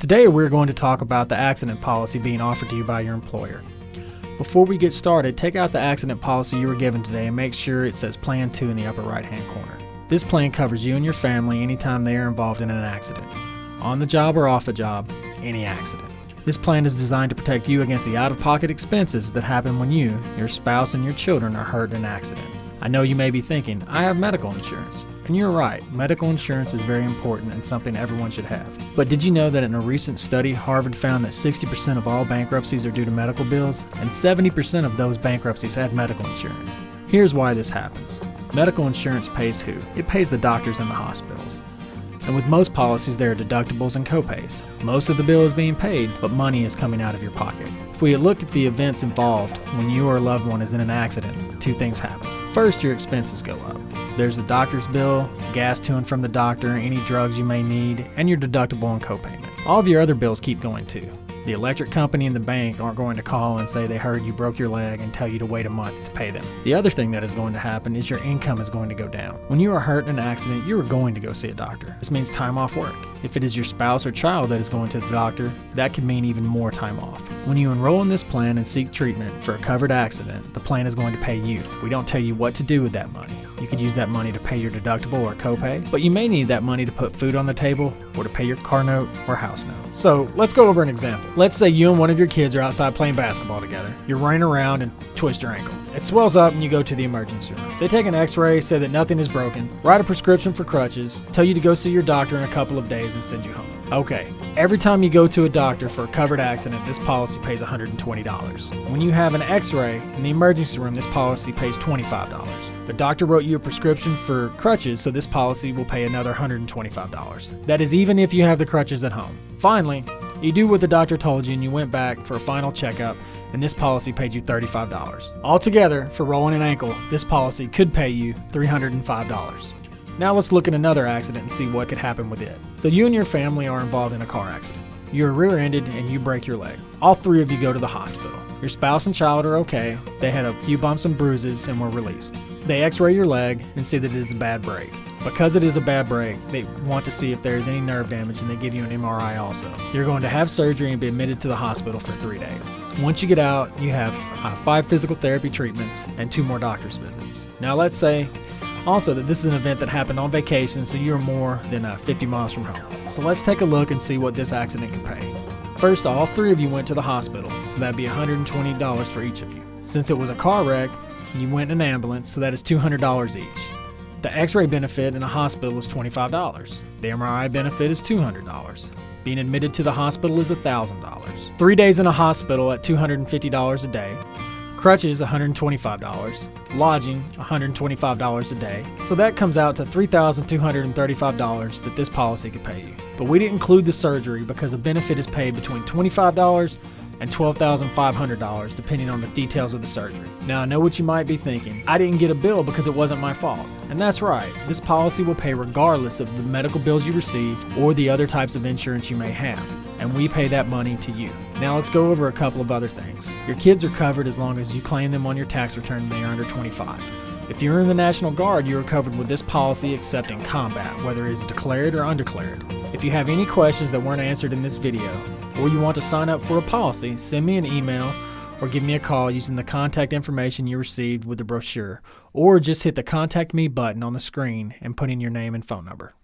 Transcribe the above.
Today we're going to talk about the accident policy being offered to you by your employer. Before we get started, take out the accident policy you were given today and make sure it says Plan 2 in the upper right hand corner. This plan covers you and your family anytime they are involved in an accident. On the job or off the job, any accident. This plan is designed to protect you against the out-of-pocket expenses that happen when you, your spouse, and your children are hurt in an accident. I know you may be thinking, I have medical insurance. And you're right, medical insurance is very important and something everyone should have. But did you know that in a recent study, Harvard found that 60% of all bankruptcies are due to medical bills, and 70% of those bankruptcies had medical insurance? Here's why this happens. Medical insurance pays who? It pays the doctors and the hospitals. And with most policies, there are deductibles and copays. Most of the bill is being paid, but money is coming out of your pocket. If we look at the events involved when you or a loved one is in an accident, two things happen. First, your expenses go up. There's the doctor's bill, gas to and from the doctor, any drugs you may need, and your deductible and copayment. All of your other bills keep going too. The electric company and the bank aren't going to call and say they heard you broke your leg and tell you to wait a month to pay them. The other thing that is going to happen is your income is going to go down. When you are hurt in an accident, you are going to go see a doctor. This means time off work. If it is your spouse or child that is going to the doctor, that could mean even more time off. When you enroll in this plan and seek treatment for a covered accident, the plan is going to pay you. We don't tell you what to do with that money. You could use that money to pay your deductible or copay, but you may need that money to put food on the table or to pay your car note or house note. So let's go over an example. Let's say you and one of your kids are outside playing basketball together. You're running around and twist your ankle. It swells up and you go to the emergency room. They take an x-ray, say that nothing is broken, write a prescription for crutches, tell you to go see your doctor in a couple of days and send you home. Okay, every time you go to a doctor for a covered accident, this policy pays $120. When you have an x-ray in the emergency room, this policy pays $25. The doctor wrote you a prescription for crutches, so this policy will pay another $125. That is even if you have the crutches at home. Finally, you do what the doctor told you and you went back for a final checkup, and this policy paid you $35. Altogether, for rolling an ankle, this policy could pay you $305. Now let's look at another accident and see what could happen with it. So you and your family are involved in a car accident. You're rear-ended and you break your leg. All three of you go to the hospital. Your spouse and child are okay. They had a few bumps and bruises and were released. They x-ray your leg and see that it is a bad break. Because it is a bad break, they want to see if there is any nerve damage and they give you an MRI also. You're going to have surgery and be admitted to the hospital for 3 days. Once you get out, you have 5 physical therapy treatments and 2 more doctor's visits. Now let's say also that this is an event that happened on vacation, so you're more than 50 miles from home. So let's take a look and see what this accident can pay. First, all 3 of you went to the hospital, so that'd be $120 for each of you. Since it was a car wreck, you went in an ambulance, so that is $200 each. The x-ray benefit in a hospital is $25. The MRI benefit is $200. Being admitted to the hospital is $1,000. 3 days in a hospital at $250 a day. Crutches, $125. Lodging, $125 a day. So that comes out to $3,235 that this policy could pay you. But we didn't include the surgery because the benefit is paid between $25 and $12,500 depending on the details of the surgery. Now I know what you might be thinking. I didn't get a bill because it wasn't my fault. And that's right. This policy will pay regardless of the medical bills you received or the other types of insurance you may have. And we pay that money to you. Now let's go over a couple of other things. Your kids are covered as long as you claim them on your tax return and they are under 25. If you're in the National Guard, you are covered with this policy except in combat, whether it is declared or undeclared. If you have any questions that weren't answered in this video, or you want to sign up for a policy, send me an email or give me a call using the contact information you received with the brochure, or just hit the Contact Me button on the screen and put in your name and phone number.